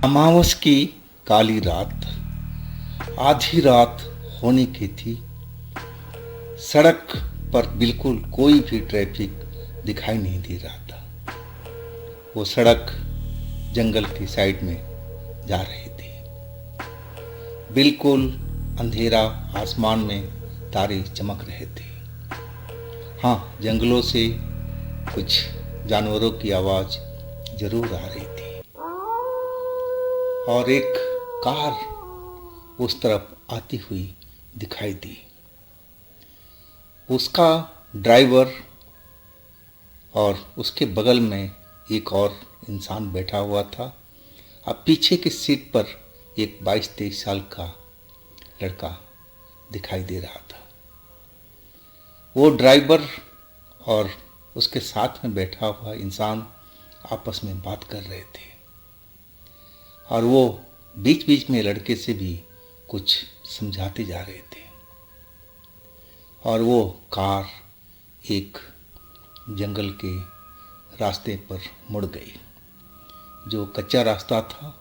अमावस की काली रात, आधी रात होने की थी। सड़क पर बिल्कुल कोई भी ट्रैफिक दिखाई नहीं दे रहा था। वो सड़क जंगल की साइड में जा रही थी। बिल्कुल अंधेरा, आसमान में तारे चमक रहे थे। हाँ, जंगलों से कुछ जानवरों की आवाज़ जरूर आ रही थी और एक कार उस तरफ आती हुई दिखाई दी। उसका ड्राइवर और उसके बगल में एक और इंसान बैठा हुआ था। अब पीछे की सीट पर एक 22-23 साल का लड़का दिखाई दे रहा था। वो ड्राइवर और उसके साथ में बैठा हुआ इंसान आपस में बात कर रहे थे और वो बीच बीच में लड़के से भी कुछ समझाते जा रहे थे। और वो कार एक जंगल के रास्ते पर मुड़ गई, जो कच्चा रास्ता था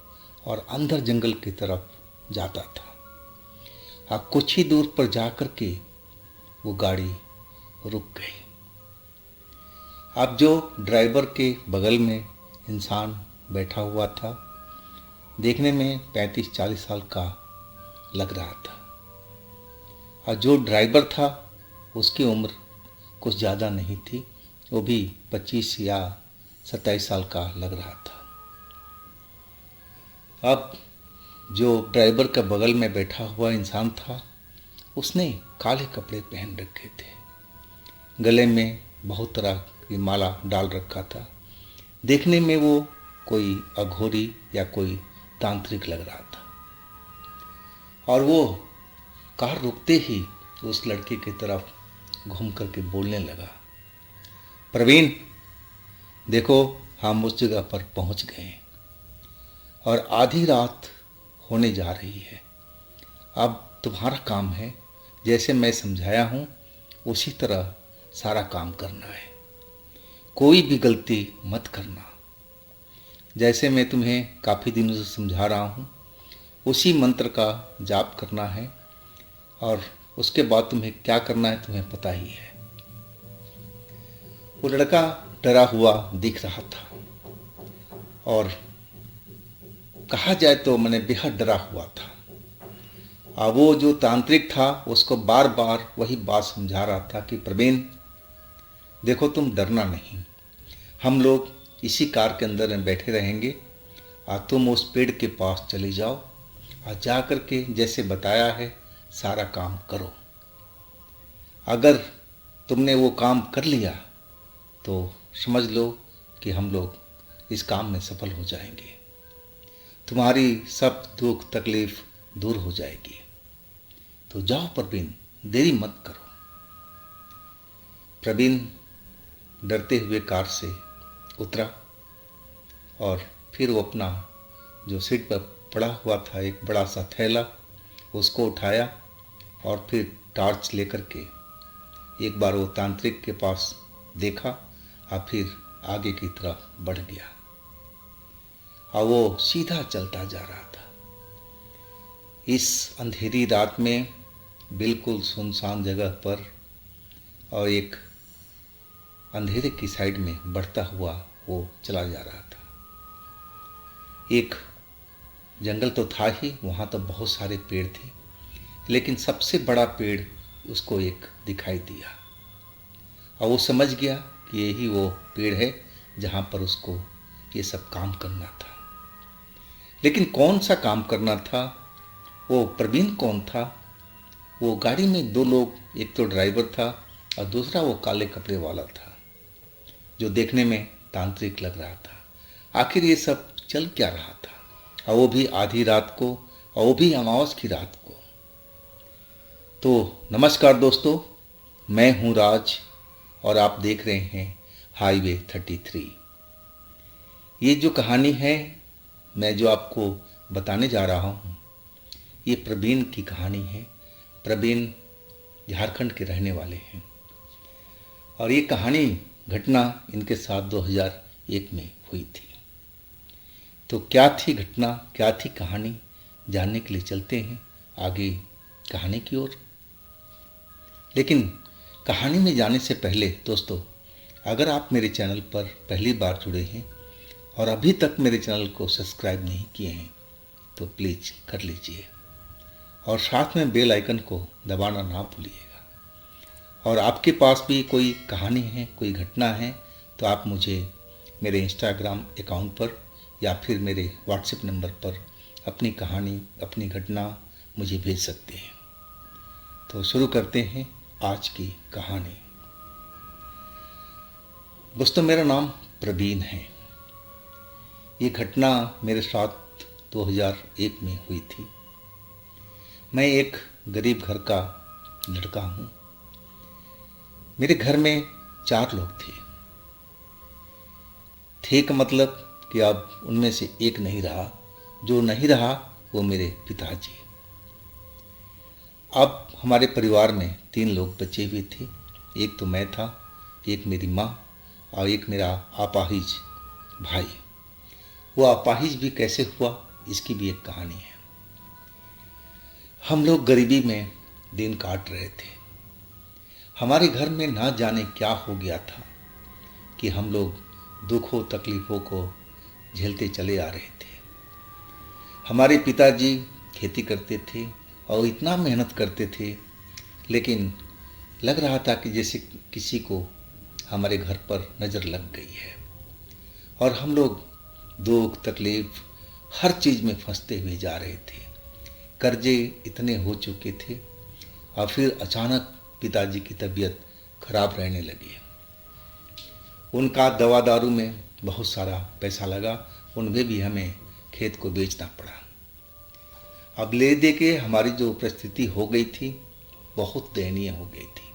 और अंदर जंगल की तरफ जाता था। कुछ ही दूर पर जाकर के वो गाड़ी रुक गई। अब जो ड्राइवर के बगल में इंसान बैठा हुआ था, देखने में 35-40 साल का लग रहा था और जो ड्राइवर था उसकी उम्र कुछ ज़्यादा नहीं थी, वो भी 25 या 27 साल का लग रहा था। अब जो ड्राइवर का बगल में बैठा हुआ इंसान था, उसने काले कपड़े पहन रखे थे, गले में बहुत तरह की माला डाल रखा था। देखने में वो कोई अघोरी या कोई तांत्रिक लग रहा था। और वो कार रुकते ही उस लड़के की तरफ घूम करके बोलने लगा, प्रवीण, देखो हम उस जगह पर पहुंच गए और आधी रात होने जा रही है। अब तुम्हारा काम है, जैसे मैं समझाया हूँ उसी तरह सारा काम करना है। कोई भी गलती मत करना। जैसे मैं तुम्हें काफ़ी दिनों से समझा रहा हूँ उसी मंत्र का जाप करना है और उसके बाद तुम्हें क्या करना है तुम्हें पता ही है। वो लड़का डरा हुआ दिख रहा था और कहा जाए तो मैंने बेहद डरा हुआ था। वो जो तांत्रिक था उसको बार बार वही बात समझा रहा था कि प्रवीण, देखो तुम डरना नहीं, हम लोग इसी कार के अंदर में बैठे रहेंगे और तुम उस पेड़ के पास चले जाओ और जा कर के जैसे बताया है सारा काम करो। अगर तुमने वो काम कर लिया तो समझ लो कि हम लोग इस काम में सफल हो जाएंगे, तुम्हारी सब दुख तकलीफ दूर हो जाएगी। तो जाओ प्रवीण, देरी मत करो। प्रवीण डरते हुए कार से उतरा और फिर वो अपना जो सीट पर पड़ा हुआ था एक बड़ा सा थैला उसको उठाया और फिर टॉर्च लेकर के एक बार वो तांत्रिक के पास देखा और फिर आगे की तरफ बढ़ गया और वो सीधा चलता जा रहा था। इस अंधेरी रात में बिल्कुल सुनसान जगह पर और एक अंधेरे की साइड में बढ़ता हुआ वो चला जा रहा था। एक जंगल तो था ही, वहाँ तो बहुत सारे पेड़ थे, लेकिन सबसे बड़ा पेड़ उसको एक दिखाई दिया और वो समझ गया कि यही वो पेड़ है जहाँ पर उसको ये सब काम करना था। लेकिन कौन सा काम करना था, वो प्रवीण कौन था? वो गाड़ी में दो लोग, एक तो ड्राइवर था और दूसरा वो काले कपड़े वाला था जो देखने में तांत्रिक लग रहा था। आखिर ये सब चल क्या रहा था, और वो भी आधी रात को, और वो भी अमावस की रात को। तो नमस्कार दोस्तों, मैं हूँ राज और आप देख रहे हैं हाईवे 33। ये जो कहानी है मैं जो आपको बताने जा रहा हूँ ये प्रवीण की कहानी है। प्रवीण झारखंड के रहने वाले हैं और ये कहानी घटना इनके साथ 2001 में हुई थी। तो क्या थी घटना, क्या थी कहानी, जानने के लिए चलते हैं आगे कहानी की ओर। लेकिन कहानी में जाने से पहले दोस्तों, अगर आप मेरे चैनल पर पहली बार जुड़े हैं और अभी तक मेरे चैनल को सब्सक्राइब नहीं किए हैं तो प्लीज़ कर लीजिए और साथ में बेल आइकन को दबाना ना भूलिएगा। और आपके पास भी कोई कहानी है, कोई घटना है, तो आप मुझे मेरे इंस्टाग्राम अकाउंट पर या फिर मेरे व्हाट्सएप नंबर पर अपनी कहानी, अपनी घटना मुझे भेज सकते हैं। तो शुरू करते हैं आज की कहानी। दोस्तों, मेरा नाम प्रवीण है। ये घटना मेरे साथ 2001 में हुई थी। मैं एक गरीब घर का लड़का हूँ। मेरे घर में 4 लोग थे का मतलब कि अब उनमें से एक नहीं रहा। जो नहीं रहा वो मेरे पिताजी। अब हमारे परिवार में 3 लोग बचे हुए थे। एक तो मैं था, एक मेरी माँ और एक मेरा अपाहिज भाई। वो अपाहिज भी कैसे हुआ, इसकी भी एक कहानी है। हम लोग गरीबी में दिन काट रहे थे। हमारे घर में ना जाने क्या हो गया था कि हम लोग दुखों तकलीफ़ों को झेलते चले आ रहे थे। हमारे पिताजी खेती करते थे और इतना मेहनत करते थे, लेकिन लग रहा था कि जैसे किसी को हमारे घर पर नज़र लग गई है और हम लोग दुख तकलीफ़ हर चीज़ में फंसते हुए जा रहे थे। कर्जे इतने हो चुके थे और फिर अचानक पिताजी की तबीयत खराब रहने लगी। उनका दवा दारू में बहुत सारा पैसा लगा, उनमें भी हमें खेत को बेचना पड़ा। अब ले दे के हमारी जो परिस्थिति हो गई थी बहुत दयनीय हो गई थी।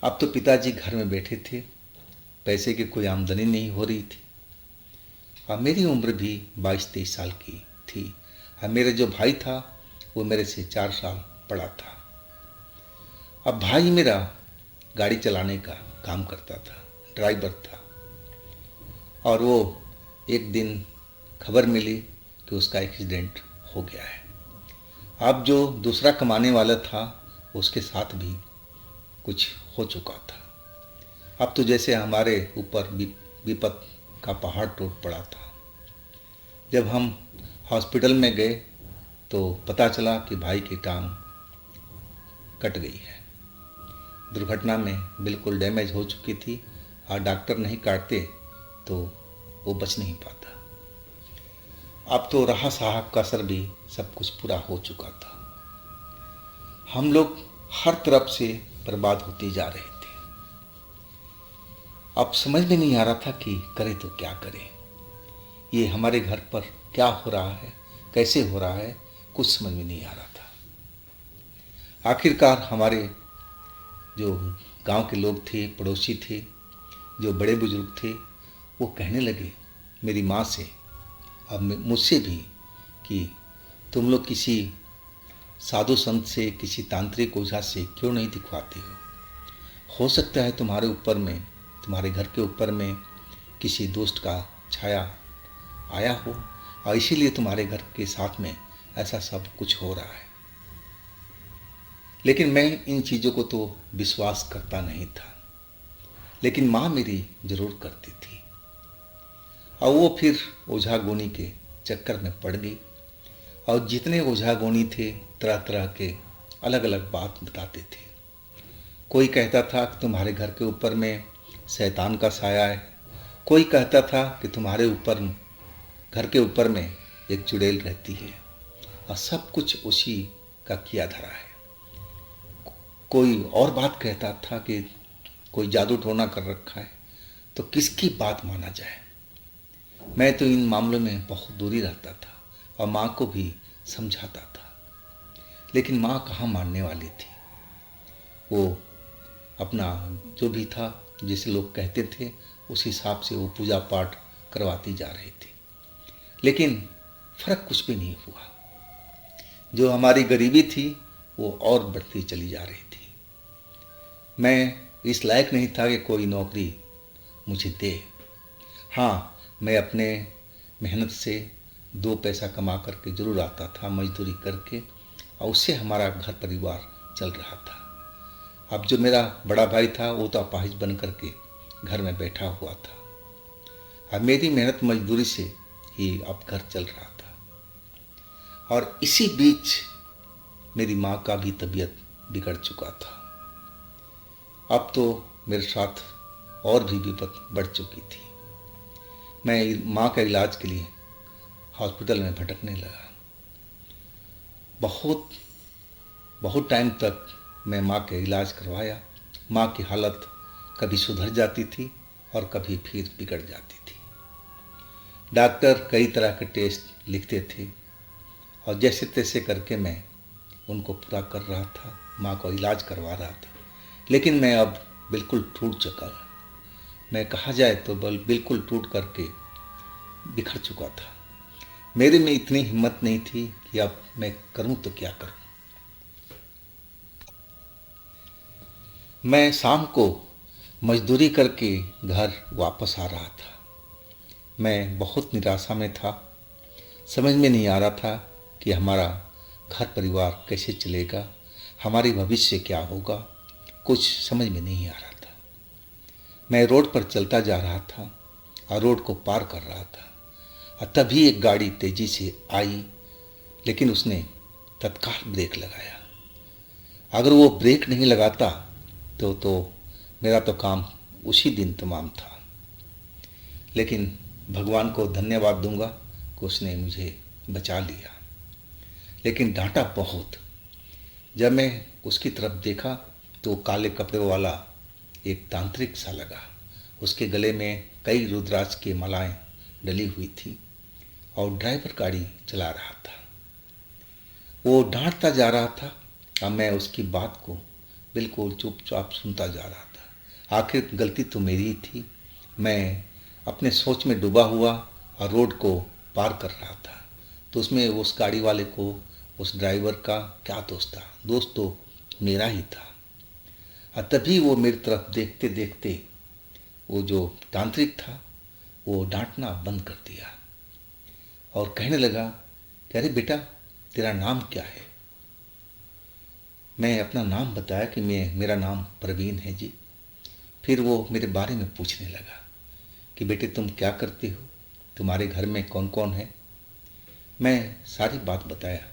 अब तो पिताजी घर में बैठे थे, पैसे की कोई आमदनी नहीं हो रही थी। अब मेरी उम्र भी 22-23 साल की थी और मेरा जो भाई था वो मेरे से 4 साल बड़ा था। अब भाई मेरा गाड़ी चलाने का काम करता था, ड्राइवर था। और वो एक दिन खबर मिली कि उसका एक्सीडेंट हो गया है। अब जो दूसरा कमाने वाला था उसके साथ भी कुछ हो चुका था। अब तो जैसे हमारे ऊपर विपत का पहाड़ टूट पड़ा था। जब हम हॉस्पिटल में गए तो पता चला कि भाई की टांग कट गई है। दुर्घटना में बिल्कुल डैमेज हो चुकी थी और डॉक्टर नहीं काटते तो वो बच नहीं पाता। अब तो राह साहब का सर भी सब कुछ पूरा हो चुका था। हम लोग हर तरफ से बर्बाद होते जा रहे थे। अब समझ में नहीं आ रहा था कि करें तो क्या करें। ये हमारे घर पर क्या हो रहा है, कैसे हो रहा है, कुछ समझ में नहीं आ रहा था। आखिरकार हमारे जो गांव के लोग थे, पड़ोसी थे, जो बड़े बुजुर्ग थे, वो कहने लगे मेरी माँ से, अब मुझसे भी, कि तुम लोग किसी साधु संत से, किसी तांत्रिक ओझा से क्यों नहीं दिखवाते हो सकता है तुम्हारे ऊपर में, तुम्हारे घर के ऊपर में किसी दुष्ट का छाया आया हो और इसीलिए तुम्हारे घर के साथ में ऐसा सब कुछ हो रहा है। लेकिन मैं इन चीज़ों को तो विश्वास करता नहीं था, लेकिन माँ मेरी ज़रूर करती थी। और वो फिर ओझा गोनी के चक्कर में पड़ गई और जितने ओझा गोनी थे तरह तरह के अलग अलग बात बताते थे। कोई कहता था कि तुम्हारे घर के ऊपर में शैतान का साया है, कोई कहता था कि तुम्हारे ऊपर घर के ऊपर में एक चुड़ैल रहती है, और सब कुछ उसी का किया धरा है। कोई और बात कहता था कि कोई जादू टोना कर रखा है। तो किसकी बात माना जाए। मैं तो इन मामलों में बहुत दूरी रहता था और माँ को भी समझाता था, लेकिन माँ कहाँ मानने वाली थी। वो अपना जो भी था, जैसे लोग कहते थे, उस हिसाब से वो पूजा पाठ करवाती जा रही थी, लेकिन फर्क कुछ भी नहीं हुआ। जो हमारी गरीबी थी वो और बढ़ती चली जा रही थी। मैं इस लायक नहीं था कि कोई नौकरी मुझे दे। हाँ, मैं अपने मेहनत से 2 पैसा कमा करके ज़रूर आता था मजदूरी करके, और उससे हमारा घर परिवार चल रहा था। अब जो मेरा बड़ा भाई था वो तो अपाहिज बन करके घर में बैठा हुआ था। अब मेरी मेहनत मजदूरी से ही अब घर चल रहा था। और इसी बीच मेरी माँ का भी तबीयत बिगड़ चुका था। अब तो मेरे साथ और भी विपत बढ़ चुकी थी। मैं माँ का इलाज के लिए हॉस्पिटल में भटकने लगा। बहुत बहुत टाइम तक मैं माँ का इलाज करवाया। माँ की हालत कभी सुधर जाती थी और कभी फिर बिगड़ जाती थी। डॉक्टर कई तरह के टेस्ट लिखते थे और जैसे तैसे करके मैं उनको पूरा कर रहा था, माँ का इलाज करवा रहा था। लेकिन मैं अब बिल्कुल टूट चुका। मैं कहा जाए तो बिल्कुल टूट करके बिखर चुका था। मेरे में इतनी हिम्मत नहीं थी कि अब मैं करूं तो क्या करूं। मैं शाम को मजदूरी करके घर वापस आ रहा था। मैं बहुत निराशा में था। समझ में नहीं आ रहा था कि हमारा घर परिवार कैसे चलेगा, हमारी भविष्य क्या होगा, कुछ समझ में नहीं आ रहा था। मैं रोड पर चलता जा रहा था और रोड को पार कर रहा था और तभी एक गाड़ी तेजी से आई, लेकिन उसने तत्काल ब्रेक लगाया। अगर वो ब्रेक नहीं लगाता तो मेरा तो काम उसी दिन तमाम था। लेकिन भगवान को धन्यवाद दूंगा कि उसने मुझे बचा लिया, लेकिन डांटा बहुत। जब मैं उसकी तरफ देखा तो काले कपड़े वाला एक तांत्रिक सा लगा। उसके गले में कई रुद्राक्ष की मालाएं डली हुई थी और ड्राइवर गाड़ी चला रहा था। वो डांटता जा रहा था और मैं उसकी बात को बिल्कुल चुपचाप सुनता जा रहा था। आखिर गलती तो मेरी ही थी। मैं अपने सोच में डूबा हुआ और रोड को पार कर रहा था, तो उसमें उस गाड़ी वाले को, उस ड्राइवर का क्या दोष था? दोस्त तो मेरा ही था। और तभी वो मेरी तरफ देखते देखते वो जो तांत्रिक था वो डांटना बंद कर दिया और कहने लगा कि अरे बेटा, तेरा नाम क्या है? मैं अपना नाम बताया कि मेरा नाम प्रवीण है जी। फिर वो मेरे बारे में पूछने लगा कि बेटे तुम क्या करते हो, तुम्हारे घर में कौन कौन है? मैं सारी बात बताया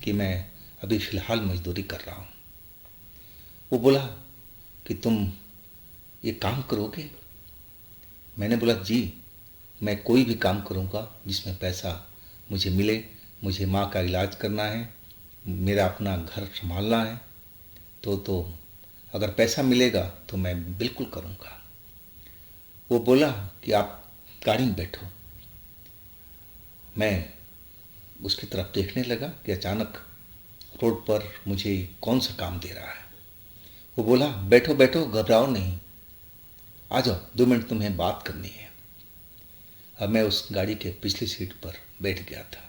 कि मैं अभी फ़िलहाल मजदूरी कर रहा हूँ। वो बोला कि तुम ये काम करोगे? मैंने बोला जी, मैं कोई भी काम करूँगा जिसमें पैसा मुझे मिले। मुझे माँ का इलाज करना है, मेरा अपना घर संभालना है, तो अगर पैसा मिलेगा तो मैं बिल्कुल करूँगा। वो बोला कि आप गाड़ी में बैठो। मैं उसकी तरफ देखने लगा कि अचानक रोड पर मुझे कौन सा काम दे रहा है। वो बोला बैठो बैठो, घबराओ नहीं, आ जाओ, 2 मिनट तुम्हें बात करनी है। अब मैं उस गाड़ी के पिछली सीट पर बैठ गया था।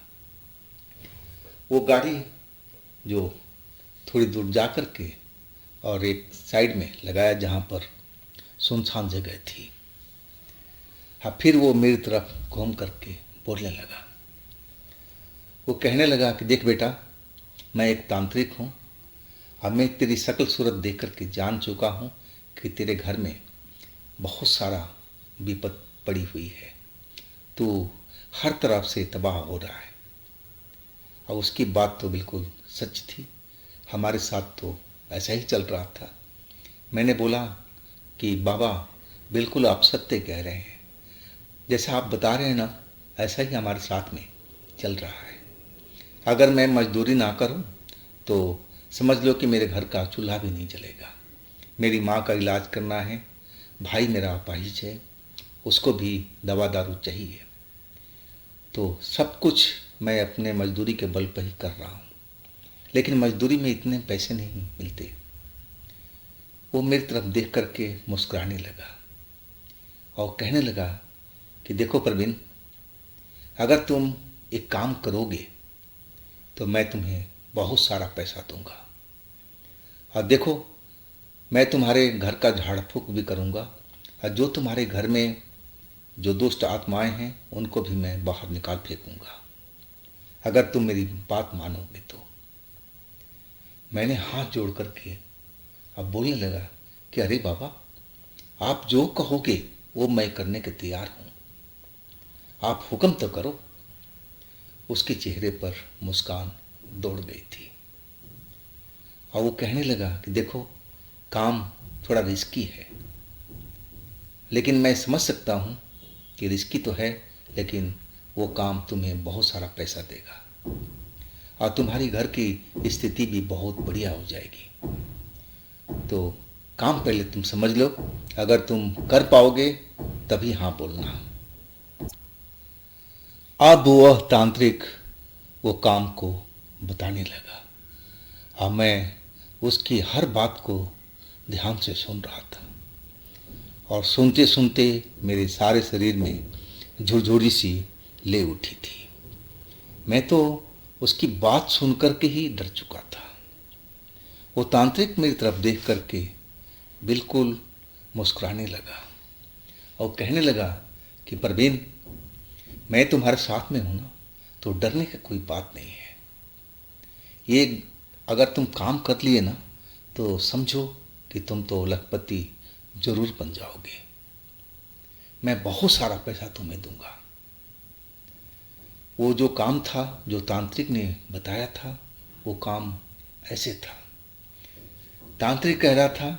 वो गाड़ी जो थोड़ी दूर जा कर के और एक साइड में लगाया जहाँ पर सुनसान जगह थी। हाँ, फिर वो मेरी तरफ घूम करके बोलने लगा। वो कहने लगा कि देख बेटा, मैं एक तांत्रिक हूँ। अब मैं तेरी शक्ल सूरत देख करके जान चुका हूँ कि तेरे घर में बहुत सारा विपत पड़ी हुई है। तू हर तरफ से तबाह हो रहा है। और उसकी बात तो बिल्कुल सच थी। हमारे साथ तो ऐसा ही चल रहा था। मैंने बोला कि बाबा, बिल्कुल आप सत्य कह रहे हैं। जैसा आप बता रहे हैं ना, ऐसा ही हमारे साथ में चल रहा है। अगर मैं मजदूरी ना करूं तो समझ लो कि मेरे घर का चूल्हा भी नहीं जलेगा। मेरी माँ का इलाज करना है, भाई मेरा अपाहिज है, उसको भी दवा दारू चाहिए। तो सब कुछ मैं अपने मजदूरी के बल पर ही कर रहा हूँ, लेकिन मजदूरी में इतने पैसे नहीं मिलते। वो मेरी तरफ देख करके मुस्कुराने लगा और कहने लगा कि देखो प्रवीण, अगर तुम एक काम करोगे तो मैं तुम्हें बहुत सारा पैसा दूंगा। और देखो, मैं तुम्हारे घर का झाड़ फूक भी करूंगा और जो तुम्हारे घर में जो दुष्ट आत्माएं हैं उनको भी मैं बाहर निकाल फेंकूंगा, अगर तुम मेरी बात मानोगे तो। मैंने हाथ जोड़ करके अब बोलने लगा कि अरे बाबा, आप जो कहोगे वो मैं करने के तैयार हूँ, आप हुक्म तो करो। उसके चेहरे पर मुस्कान दौड़ गई थी और वो कहने लगा कि देखो, काम थोड़ा रिस्की है, लेकिन मैं समझ सकता हूँ कि रिस्की तो है, लेकिन वो काम तुम्हें बहुत सारा पैसा देगा और तुम्हारी घर की स्थिति भी बहुत बढ़िया हो जाएगी। तो काम पहले तुम समझ लो, अगर तुम कर पाओगे तभी हाँ बोलना। अब वह तांत्रिक वो काम को बताने लगा और मैं उसकी हर बात को ध्यान से सुन रहा था और सुनते सुनते मेरे सारे शरीर में झुरझुरी सी ले उठी थी। मैं तो उसकी बात सुन करके ही डर चुका था। वो तांत्रिक मेरी तरफ देख करके बिल्कुल मुस्कुराने लगा और कहने लगा कि परवीन, मैं तुम्हारे साथ में हूं ना, तो डरने की कोई बात नहीं है। ये अगर तुम काम कर लिए ना तो समझो कि तुम तो लखपति जरूर बन जाओगे। मैं बहुत सारा पैसा तुम्हें दूंगा। वो जो काम था जो तांत्रिक ने बताया था, वो काम ऐसे था। तांत्रिक कह रहा था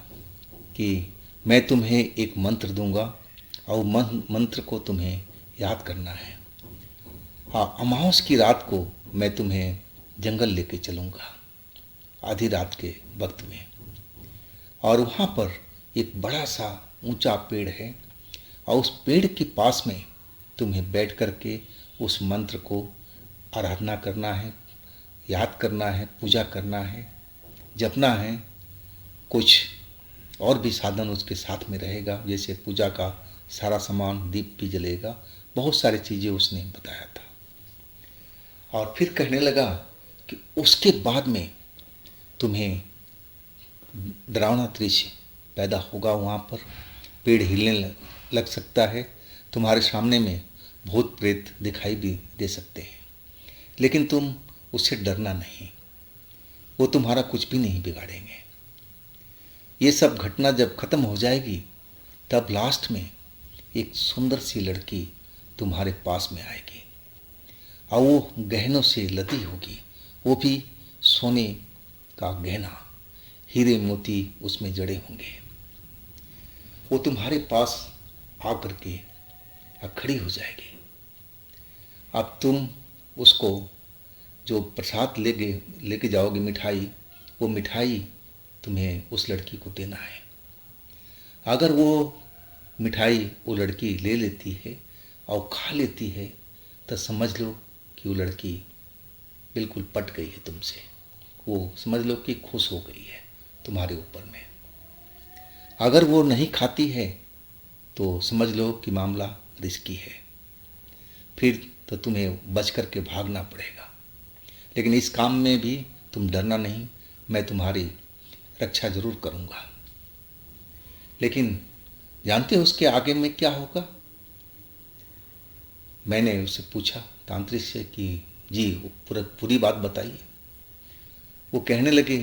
कि मैं तुम्हें एक मंत्र दूंगा और मंत्र को तुम्हें याद करना है। हाँ, अमावस की रात को मैं तुम्हें जंगल लेके चलूँगा आधी रात के वक्त में, और वहाँ पर एक बड़ा सा ऊंचा पेड़ है और उस पेड़ के पास में तुम्हें बैठ करके उस मंत्र को आराधना करना है, याद करना है, पूजा करना है, जपना है। कुछ और भी साधन उसके साथ में रहेगा, जैसे पूजा का सारा सामान, दीप भी जलेगा, बहुत सारी चीज़ें उसने बताया था। और फिर कहने लगा कि उसके बाद में तुम्हें डरावना दृश्य पैदा होगा। वहाँ पर पेड़ हिलने लग सकता है, तुम्हारे सामने में भूत प्रेत दिखाई भी दे सकते हैं, लेकिन तुम उससे डरना नहीं, वो तुम्हारा कुछ भी नहीं बिगाड़ेंगे। ये सब घटना जब खत्म हो जाएगी तब लास्ट में एक सुंदर सी लड़की तुम्हारे पास में आएगी और वो गहनों से लदी होगी, वो भी सोने का गहना, हीरे मोती उसमें जड़े होंगे। वो तुम्हारे पास आकर के खड़ी हो जाएगी। अब तुम उसको जो प्रसाद लेके जाओगे, मिठाई, वो मिठाई तुम्हें उस लड़की को देना है। अगर वो मिठाई वो लड़की ले लेती है और खा लेती है तो समझ लो कि वो लड़की बिल्कुल पट गई है तुमसे, वो समझ लो कि खुश हो गई है तुम्हारे ऊपर में। अगर वो नहीं खाती है तो समझ लो कि मामला रिस्की है, फिर तो तुम्हें बच कर के भागना पड़ेगा। लेकिन इस काम में भी तुम डरना नहीं, मैं तुम्हारी रक्षा जरूर करूँगा। लेकिन जानते हो उसके आगे में क्या होगा? मैंने उससे पूछा तांत्रिक से कि जी वो पूरी बात बताइए। वो कहने लगे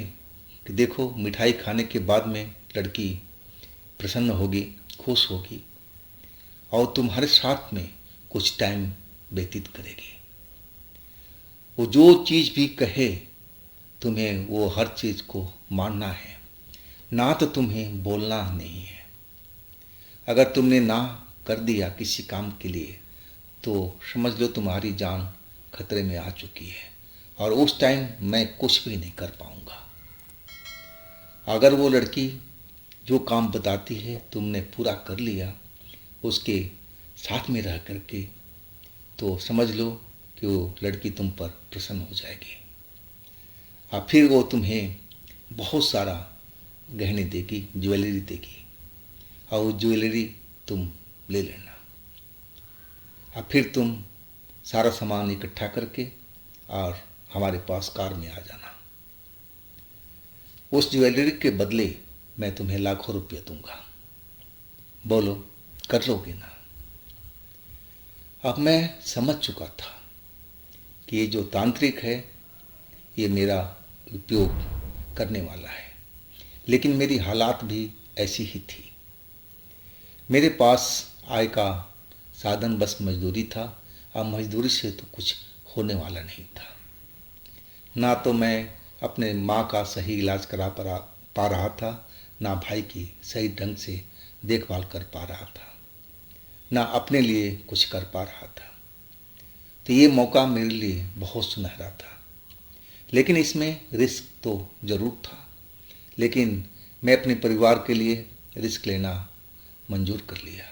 कि देखो, मिठाई खाने के बाद में लड़की प्रसन्न होगी, खुश होगी और तुम्हारे साथ में कुछ टाइम व्यतीत करेगी। वो जो चीज़ भी कहे तुम्हें वो हर चीज़ को मानना है, ना तो तुम्हें बोलना नहीं है। अगर तुमने ना कर दिया किसी काम के लिए तो समझ लो तुम्हारी जान खतरे में आ चुकी है और उस टाइम मैं कुछ भी नहीं कर पाऊंगा। अगर वो लड़की जो काम बताती है तुमने पूरा कर लिया उसके साथ में रह करके, तो समझ लो कि वो लड़की तुम पर प्रसन्न हो जाएगी और फिर वो तुम्हें बहुत सारा गहने देगी, ज्वेलरी देगी और वो ज्वेलरी तुम ले लेना और फिर तुम सारा सामान इकट्ठा करके और हमारे पास कार में आ जाना। उस ज्वेलरी के बदले मैं तुम्हें लाखों रुपये दूंगा। बोलो, कर लोगे ना? अब मैं समझ चुका था कि ये जो तांत्रिक है ये मेरा उपयोग करने वाला है, लेकिन मेरी हालात भी ऐसी ही थी। मेरे पास आय का साधन बस मजदूरी था। अब मजदूरी से तो कुछ होने वाला नहीं था। ना तो मैं अपने माँ का सही इलाज करा पा रहा था, ना भाई की सही ढंग से देखभाल कर पा रहा था, ना अपने लिए कुछ कर पा रहा था। तो ये मौका मेरे लिए बहुत सुनहरा था, लेकिन इसमें रिस्क तो ज़रूर था। लेकिन मैं अपने परिवार के लिए रिस्क लेना मंजूर कर लिया।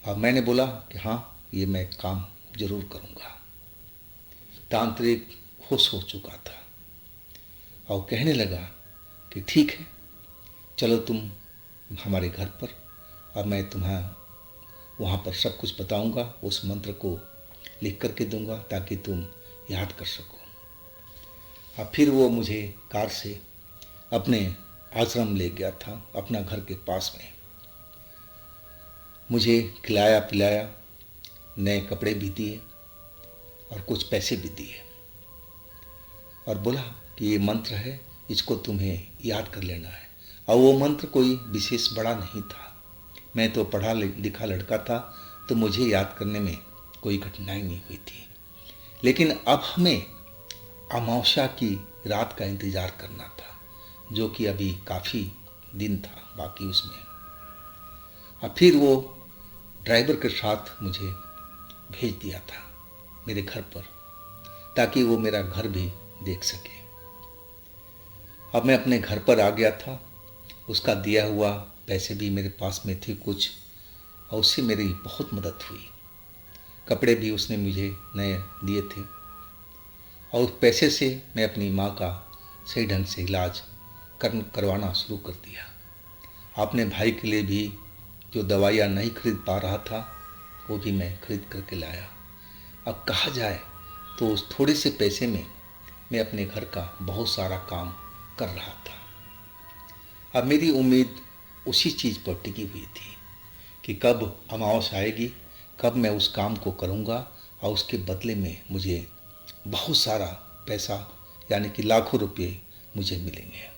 अब मैंने बोला कि हाँ, ये मैं काम ज़रूर करूँगा। तांत्रिक खुश हो चुका था और कहने लगा कि ठीक है, चलो तुम हमारे घर पर, और मैं तुम्हें वहाँ पर सब कुछ बताऊँगा। उस मंत्र को लिख करके दूँगा ताकि तुम याद कर सको। अब फिर वो मुझे कार से अपने आश्रम ले गया था, अपना घर के पास में। मुझे खिलाया पिलाया, नए कपड़े भी दिए और कुछ पैसे भी दिए, और बोला कि ये मंत्र है, इसको तुम्हें याद कर लेना है। और वो मंत्र कोई विशेष बड़ा नहीं था। मैं तो पढ़ा लिखा लड़का था, तो मुझे याद करने में कोई कठिनाई नहीं हुई थी। लेकिन अब हमें अमावस्या की रात का इंतज़ार करना था, जो कि अभी काफ़ी दिन था बाकी उसमें। अब फिर वो ड्राइवर के साथ मुझे भेज दिया था मेरे घर पर, ताकि वो मेरा घर भी देख सके। अब मैं अपने घर पर आ गया था। उसका दिया हुआ पैसे भी मेरे पास में थे कुछ, और उससे मेरी बहुत मदद हुई। कपड़े भी उसने मुझे नए दिए थे, और उस पैसे से मैं अपनी माँ का सही ढंग से इलाज करवाना शुरू कर दिया। अपने भाई के लिए भी जो दवाइयाँ नहीं खरीद पा रहा था, वो भी मैं खरीद करके लाया। अब कहा जाए तो उस थोड़े से पैसे में मैं अपने घर का बहुत सारा काम कर रहा था। अब मेरी उम्मीद उसी चीज़ पर टिकी हुई थी कि कब अमावस्या आएगी, कब मैं उस काम को करूँगा, और उसके बदले में मुझे बहुत सारा पैसा, यानी कि लाखों रुपये मुझे मिलेंगे।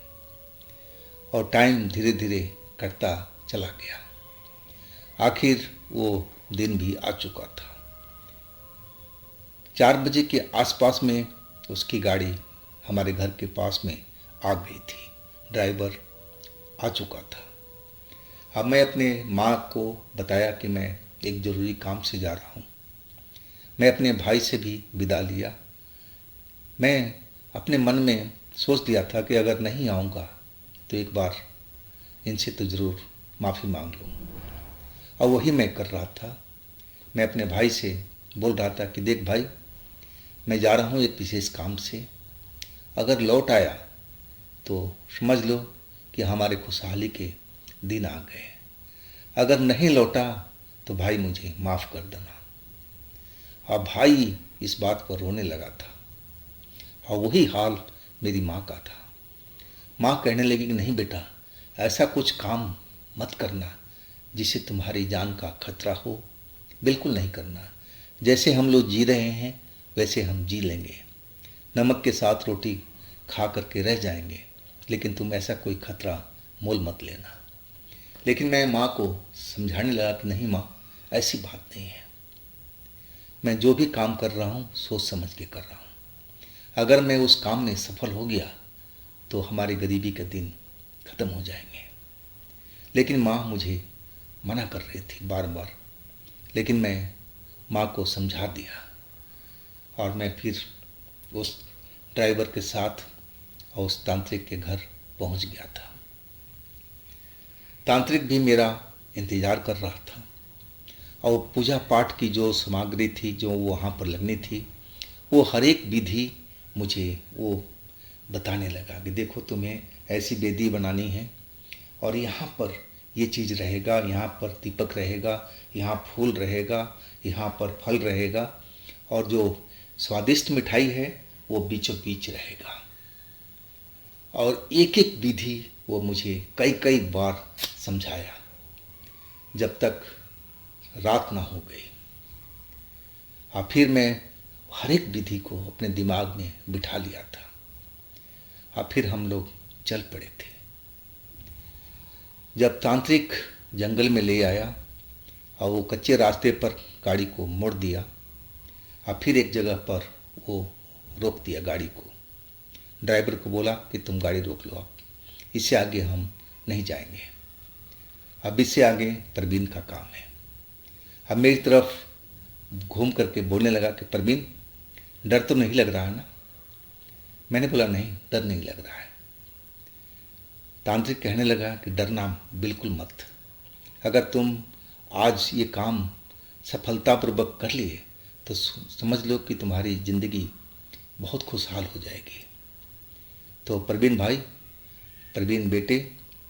और टाइम धीरे धीरे कटता चला गया। आखिर वो दिन भी आ चुका था। 4 बजे के आसपास में उसकी गाड़ी हमारे घर के पास में आ गई थी। ड्राइवर आ चुका था। अब मैं अपने माँ को बताया कि मैं एक ज़रूरी काम से जा रहा हूँ। मैं अपने भाई से भी विदा लिया। मैं अपने मन में सोच लिया था कि अगर नहीं आऊँगा तो एक बार इनसे तो ज़रूर माफ़ी मांग लूँ, और वही मैं कर रहा था। मैं अपने भाई से बोल रहा था कि देख भाई, मैं जा रहा हूँ एक विशेष काम से, अगर लौट आया तो समझ लो कि हमारे खुशहाली के दिन आ गए, अगर नहीं लौटा तो भाई मुझे माफ़ कर देना। अब भाई इस बात पर रोने लगा था, और वही हाल मेरी माँ का था। माँ कहने लगी कि नहीं बेटा, ऐसा कुछ काम मत करना जिससे तुम्हारी जान का खतरा हो, बिल्कुल नहीं करना। जैसे हम लोग जी रहे हैं वैसे हम जी लेंगे, नमक के साथ रोटी खा करके रह जाएंगे, लेकिन तुम ऐसा कोई खतरा मोल मत लेना। लेकिन मैं माँ को समझाने लगा कि नहीं माँ, ऐसी बात नहीं है, मैं जो भी काम कर रहा हूँ सोच समझ के कर रहा हूँ। अगर मैं उस काम में सफल हो गया तो हमारी गरीबी के दिन ख़त्म हो जाएंगे। लेकिन माँ मुझे मना कर रही थी बार बार, लेकिन मैं माँ को समझा दिया, और मैं फिर उस ड्राइवर के साथ और उस तांत्रिक के घर पहुंच गया था। तांत्रिक भी मेरा इंतज़ार कर रहा था, और पूजा पाठ की जो सामग्री थी जो वहाँ पर लगनी थी, वो हर एक विधि मुझे वो बताने लगा कि देखो तुम्हें ऐसी वेदी बनानी है, और यहाँ पर ये चीज़ रहेगा, यहाँ पर दीपक रहेगा, यहाँ फूल रहेगा, यहाँ पर फल रहेगा, और जो स्वादिष्ट मिठाई है वो बीचों बीच रहेगा। और एक एक विधि वो मुझे कई कई बार समझाया, जब तक रात ना हो गई। और फिर मैं हर एक विधि को अपने दिमाग में बिठा लिया था और फिर हम लोग चल पड़े थे। जब तांत्रिक जंगल में ले आया और वो कच्चे रास्ते पर गाड़ी को मोड़ दिया और फिर एक जगह पर वो रोक दिया गाड़ी को। ड्राइवर को बोला कि तुम गाड़ी रोक लो, अब इससे आगे हम नहीं जाएंगे, अब इससे आगे परवीन का काम है। अब मेरी तरफ घूम करके बोलने लगा कि परवीन, डर तो नहीं लग रहा है ना? मैंने बोला नहीं, डर नहीं लग रहा है। तांत्रिक कहने लगा कि डरना बिल्कुल मत, अगर तुम आज ये काम सफलतापूर्वक कर लिए तो समझ लो कि तुम्हारी ज़िंदगी बहुत खुशहाल हो जाएगी। तो परवीन भाई, परवीन बेटे,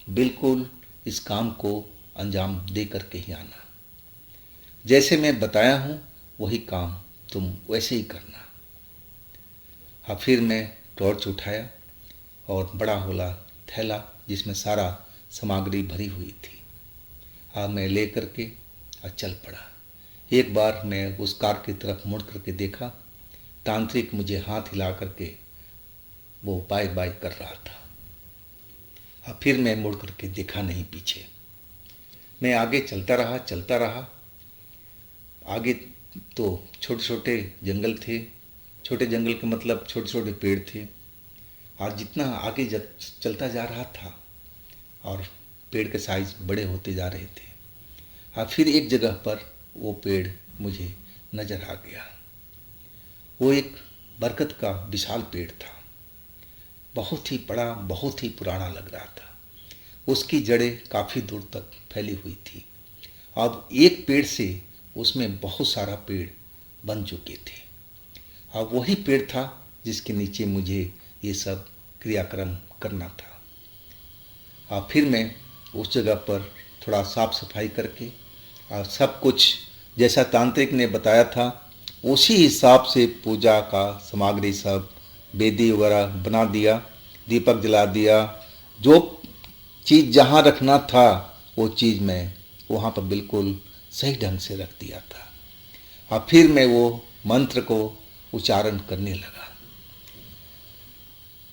बिल्कुल इस काम को अंजाम दे करके ही आना। जैसे मैं बताया हूँ वही काम तुम वैसे ही करना। हाँ, फिर मैं टॉर्च उठाया और बड़ा होला थैला जिसमें सारा सामग्री भरी हुई थी, हाँ, मैं ले करके और चल पड़ा। एक बार मैं उस कार की तरफ मुड़ करके देखा, तांत्रिक मुझे हाथ हिला करके वो बाय बाय कर रहा था। अब फिर मैं मुड़ करके देखा नहीं पीछे, मैं आगे चलता रहा। आगे तो छोटे छोटे जंगल थे, छोटे जंगल का मतलब छोटे छोटे पेड़ थे, और जितना आगे चलता जा रहा था और पेड़ के साइज बड़े होते जा रहे थे। और फिर एक जगह पर वो पेड़ मुझे नज़र आ गया। वो एक बरगद का विशाल पेड़ था, बहुत ही बड़ा, बहुत ही पुराना लग रहा था। उसकी जड़ें काफ़ी दूर तक फैली हुई थी। अब एक पेड़ से उसमें बहुत सारा पेड़ बन चुके थे। अब वही पेड़ था जिसके नीचे मुझे ये सब क्रियाक्रम करना था। और फिर मैं उस जगह पर थोड़ा साफ सफाई करके और सब कुछ जैसा तांत्रिक ने बताया था उसी हिसाब से पूजा का सामग्री सब वेदी वगैरह बना दिया, दीपक जला दिया। जो चीज़ जहाँ रखना था वो चीज़ मैं वहाँ पर बिल्कुल सही ढंग से रख दिया था। और फिर मैं वो मंत्र को उच्चारण करने लगा।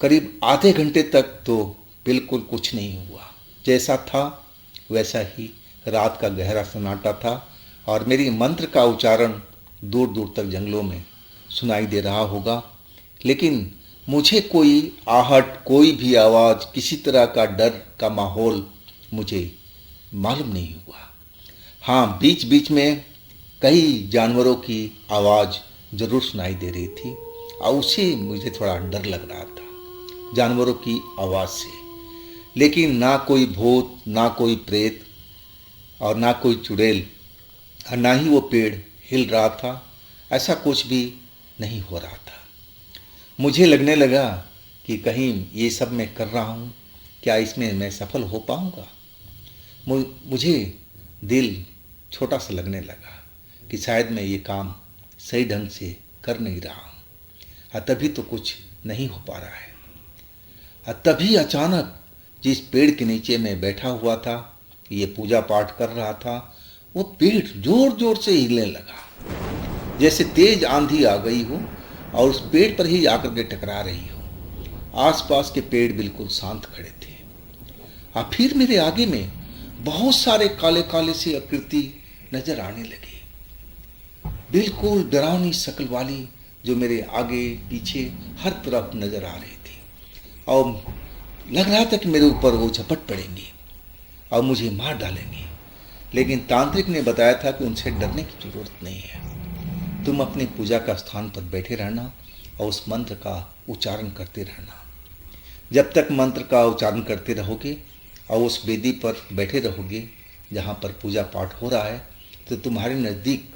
करीब आधे घंटे तक तो बिल्कुल कुछ नहीं हुआ, जैसा था वैसा ही रात का गहरा सन्नाटा था और मेरी मंत्र का उच्चारण दूर दूर तक जंगलों में सुनाई दे रहा होगा, लेकिन मुझे कोई आहट, कोई भी आवाज़, किसी तरह का डर का माहौल मुझे मालूम नहीं हुआ। हाँ, बीच बीच में कई जानवरों की आवाज़ ज़रूर सुनाई दे रही थी और उससे मुझे थोड़ा डर लग रहा था, जानवरों की आवाज़ से। लेकिन ना कोई भूत, ना कोई प्रेत और ना कोई चुड़ैल और ना ही वो पेड़ हिल रहा था, ऐसा कुछ भी नहीं हो रहा था। मुझे लगने लगा कि कहीं ये सब मैं कर रहा हूँ, क्या इसमें मैं सफल हो पाऊँगा? मुझे दिल छोटा सा लगने लगा कि शायद मैं ये काम सही ढंग से कर नहीं रहा हूँ, और तभी तो कुछ नहीं हो पा रहा है। और तभी अचानक जिस पेड़ के नीचे मैं बैठा हुआ था, ये पूजा पाठ कर रहा था, वो पेड़ जोर जोर से हिलने लगा, जैसे तेज आंधी आ गई हो और उस पेड़ पर ही आकर के टकरा रही हो। आसपास के पेड़ बिल्कुल शांत खड़े थे और फिर मेरे आगे में बहुत सारे काले काले से आकृति नजर आने लगी, बिल्कुल डरावनी शक्ल वाली, जो मेरे आगे पीछे हर तरफ नजर आ रही थी और लग रहा था कि मेरे ऊपर वो झपट पड़ेंगी और मुझे मार डालेंगी। लेकिन तांत्रिक ने बताया था कि उनसे डरने की जरूरत नहीं है, तुम अपनी पूजा का स्थान पर बैठे रहना और उस मंत्र का उच्चारण करते रहना। जब तक मंत्र का उच्चारण करते रहोगे और उस वेदी पर बैठे रहोगे जहाँ पर पूजा पाठ हो रहा है, तो तुम्हारे नज़दीक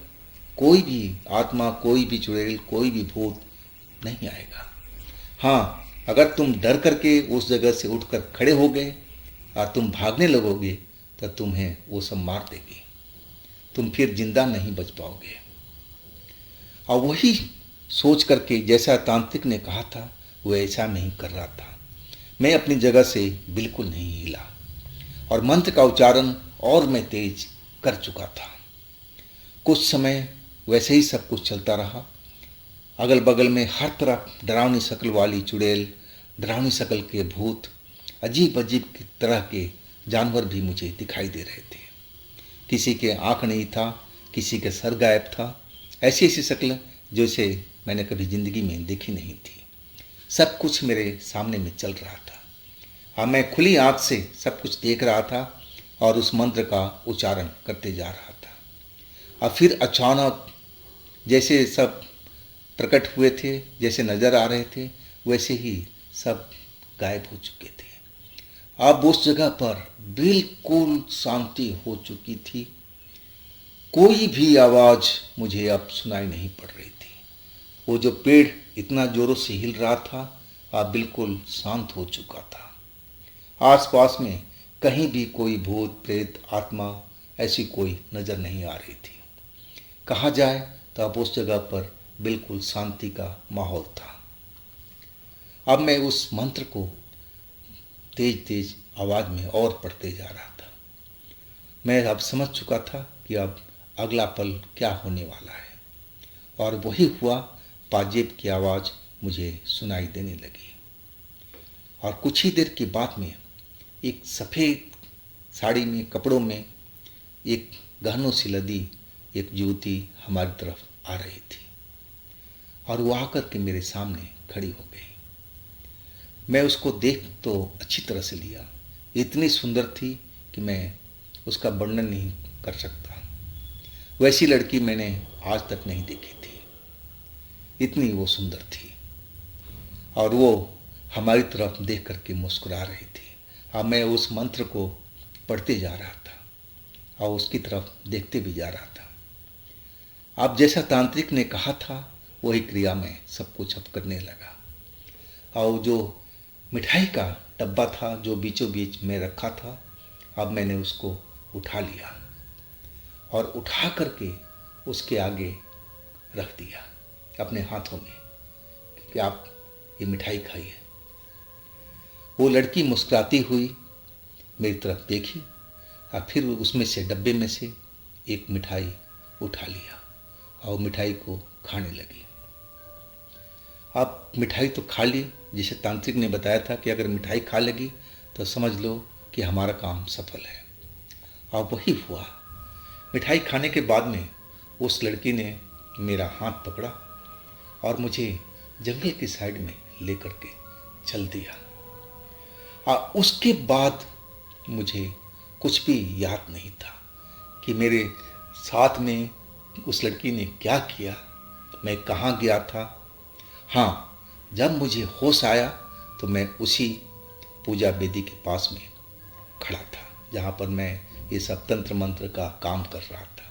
कोई भी आत्मा, कोई भी चुड़ैल, कोई भी भूत नहीं आएगा। हाँ, अगर तुम डर करके उस जगह से उठकर खड़े हो गए और तुम भागने लगोगे तो तुम्हें वो सब मार देगी, तुम फिर जिंदा नहीं बच पाओगे। और वही सोच करके जैसा तांत्रिक ने कहा था वो ऐसा नहीं कर रहा था। मैं अपनी जगह से बिल्कुल नहीं हिला और मंत्र का उच्चारण और मैं तेज कर चुका था। कुछ समय वैसे ही सब कुछ चलता रहा। अगल बगल में हर तरफ डरावनी शक्ल वाली चुड़ैल, डरावनी शक्ल के भूत, अजीब अजीब की तरह के जानवर भी मुझे दिखाई दे रहे थे। किसी के आँख नहीं था, किसी के सर गायब था। ऐसी ऐसी शक्ल जैसे मैंने कभी ज़िंदगी में देखी नहीं थी। सब कुछ मेरे सामने में चल रहा था। हाँ, मैं खुली आँख से सब कुछ देख रहा था और उस मंत्र का उच्चारण करते जा रहा था। और फिर अचानक जैसे सब प्रकट हुए थे, जैसे नज़र आ रहे थे, वैसे ही सब गायब हो चुके थे। अब उस जगह पर बिल्कुल शांति हो चुकी थी। कोई भी आवाज़ मुझे अब सुनाई नहीं पड़ रही थी। वो जो पेड़ इतना जोरों से हिल रहा था, अब बिल्कुल शांत हो चुका था। आसपास में कहीं भी कोई भूत प्रेत आत्मा ऐसी कोई नज़र नहीं आ रही थी। कहा जाए तो अब उस जगह पर बिल्कुल शांति का माहौल था। अब मैं उस मंत्र को तेज तेज आवाज़ में और पढ़ते जा रहा था। मैं अब समझ चुका था कि अब अगला पल क्या होने वाला है, और वही हुआ। पाजेब की आवाज़ मुझे सुनाई देने लगी और कुछ ही देर के बाद में एक सफ़ेद साड़ी में, कपड़ों में, एक गहनों से लदी एक युवती हमारी तरफ आ रही थी और वो आकर के मेरे सामने खड़ी हो गई। मैं उसको देख तो अच्छी तरह से लिया। इतनी सुंदर थी कि मैं उसका वर्णन नहीं कर सकता। वैसी लड़की मैंने आज तक नहीं देखी थी, इतनी वो सुंदर थी। और वो हमारी तरफ देख करके मुस्कुरा रही थी। अब मैं उस मंत्र को पढ़ते जा रहा था और उसकी तरफ देखते भी जा रहा था। अब जैसा तांत्रिक ने कहा था वही क्रिया में सब कुछ अब करने लगा। और जो मिठाई का डब्बा था जो बीचों बीच में रखा था, अब मैंने उसको उठा लिया और उठा करके उसके आगे रख दिया अपने हाथों में कि आप ये मिठाई खाइए। वो लड़की मुस्कुराती हुई मेरी तरफ देखी और फिर उसमें से, डब्बे में से एक मिठाई उठा लिया और मिठाई को खाने लगी। अब मिठाई तो खा ली, जिसे तांत्रिक ने बताया था कि अगर मिठाई खा लेगी तो समझ लो कि हमारा काम सफल है। और वही हुआ। मिठाई खाने के बाद में उस लड़की ने मेरा हाथ पकड़ा और मुझे जंगल की साइड में लेकर के चल दिया। और उसके बाद मुझे कुछ भी याद नहीं था कि मेरे साथ में उस लड़की ने क्या किया, मैं कहाँ गया था। हाँ, जब मुझे होश आया तो मैं उसी पूजा वेदी के पास में खड़ा था जहाँ पर मैं ये सब तंत्र मंत्र का काम कर रहा था।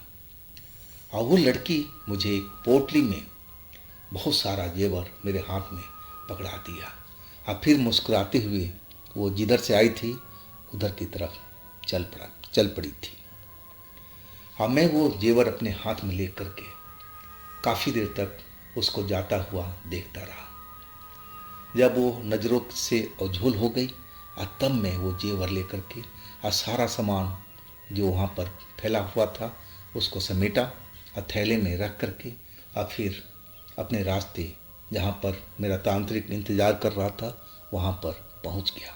और वो लड़की मुझे एक पोटली में बहुत सारा जेवर मेरे हाथ में पकड़ा दिया और फिर मुस्कुराते हुए वो जिधर से आई थी उधर की तरफ चल पड़ी थी। और मैं वो जेवर अपने हाथ में ले करके काफ़ी देर तक उसको जाता हुआ देखता रहा। जब वो नज़रों से ओझल हो गई और तब मैं वो जेवर ले करके और सारा सामान जो वहाँ पर फैला हुआ था उसको समेटा और थैले में रख करके और फिर अपने रास्ते जहाँ पर मेरा तांत्रिक इंतज़ार कर रहा था वहाँ पर पहुँच गया।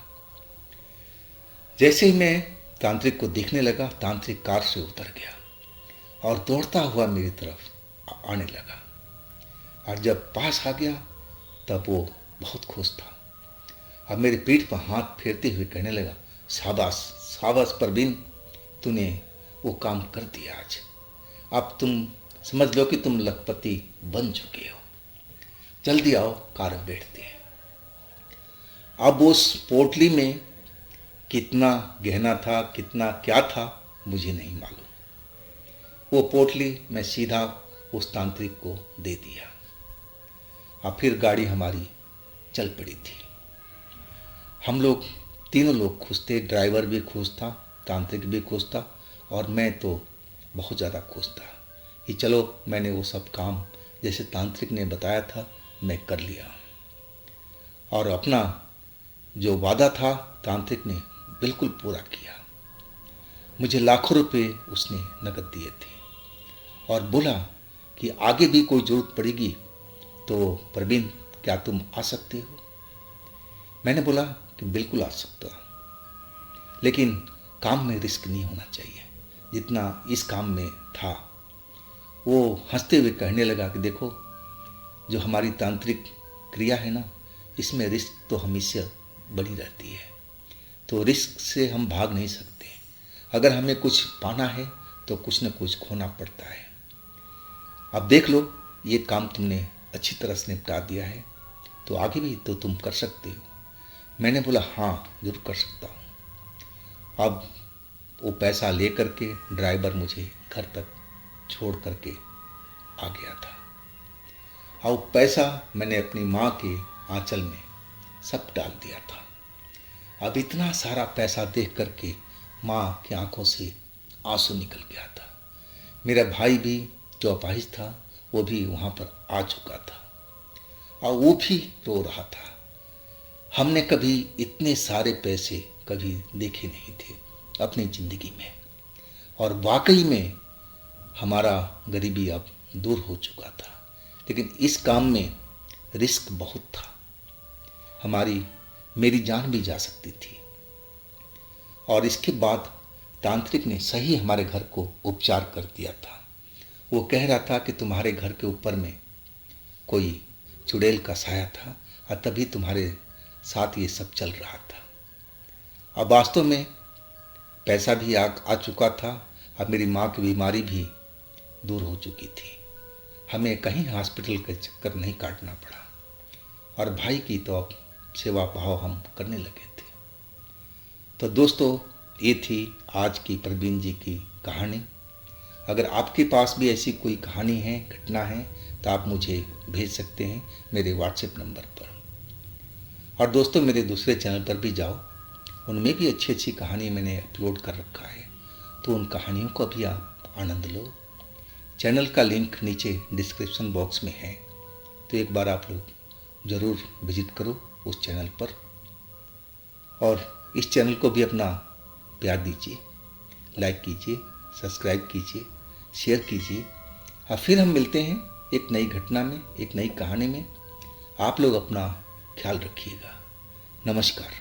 जैसे ही मैं तांत्रिक को देखने लगा, तांत्रिक कार से उतर गया और दौड़ता हुआ मेरी तरफ आने लगा। और जब पास आ गया तब वो बहुत खुश था। अब मेरे पीठ पर हाथ फेरते हुए कहने लगा, शाबाश शाबाश परवीन, तूने वो काम कर दिया आज। अब तुम समझ लो कि तुम लखपति बन चुके हो। जल्दी आओ, कार में बैठते हैं। अब उस पोटली में कितना गहना था, कितना क्या था, मुझे नहीं मालूम। वो पोटली मैं सीधा उस तांत्रिक को दे दिया और फिर गाड़ी हमारी चल पड़ी थी। हम लोग तीनों लोग खुश थे, ड्राइवर भी खुश था, तांत्रिक भी खुश था और मैं तो बहुत ज़्यादा खुश था कि चलो मैंने वो सब काम जैसे तांत्रिक ने बताया था मैं कर लिया। और अपना जो वादा था तांत्रिक ने बिल्कुल पूरा किया। मुझे लाखों रुपए उसने नकद दिए थे और बोला कि आगे भी कोई ज़रूरत पड़ेगी तो प्रवीण क्या तुम आ सकते हो। मैंने बोला कि बिल्कुल आ सकता हूँ, लेकिन काम में रिस्क नहीं होना चाहिए जितना इस काम में था। वो हंसते हुए कहने लगा कि देखो, जो हमारी तांत्रिक क्रिया है ना, इसमें रिस्क तो हमेशा बनी रहती है, तो रिस्क से हम भाग नहीं सकते। अगर हमें कुछ पाना है तो कुछ न कुछ खोना पड़ता है। अब देख लो, ये काम तुमने अच्छी तरह से निपटा दिया है, तो आगे भी तो तुम कर सकते हो। मैंने बोला हाँ, जरूर कर सकता हूँ। अब वो पैसा ले करके ड्राइवर मुझे घर तक छोड़ करके आ गया था। और पैसा मैंने अपनी माँ के आंचल में सब डाल दिया था। अब इतना सारा पैसा देख करके माँ की आंखों से आंसू निकल गया था। मेरा भाई भी जो अपाहिज था वो भी वहाँ पर आ चुका था और वो भी रो रहा था। हमने कभी इतने सारे पैसे कभी देखे नहीं थे अपनी ज़िंदगी में, और वाकई में हमारा गरीबी अब दूर हो चुका था। लेकिन इस काम में रिस्क बहुत था। मेरी जान भी जा सकती थी। और इसके बाद तांत्रिक ने सही हमारे घर को उपचार कर दिया था। वो कह रहा था कि तुम्हारे घर के ऊपर में कोई चुड़ैल का साया था और तभी तुम्हारे साथ ये सब चल रहा था। अब वास्तव में पैसा भी आ चुका था। अब मेरी माँ की बीमारी भी दूर हो चुकी थी। हमें कहीं हॉस्पिटल का चक्कर नहीं काटना पड़ा, और भाई की तो अब सेवा भाव हम करने लगे थे। तो दोस्तों, ये थी आज की प्रवीण जी की कहानी। अगर आपके पास भी ऐसी कोई कहानी है, घटना है, तो आप मुझे भेज सकते हैं मेरे व्हाट्सएप नंबर पर। और दोस्तों, मेरे दूसरे चैनल पर भी जाओ, उनमें भी अच्छी अच्छी कहानी मैंने अपलोड कर रखा है, तो उन कहानियों का भी आप आनंद लो। चैनल का लिंक नीचे डिस्क्रिप्शन बॉक्स में है, तो एक बार आप लोग ज़रूर विजिट करो उस चैनल पर, और इस चैनल को भी अपना प्यार दीजिए, लाइक कीजिए, सब्सक्राइब कीजिए, शेयर कीजिए। और फिर हम मिलते हैं एक नई घटना में, एक नई कहानी में। आप लोग अपना ख्याल रखिएगा। नमस्कार।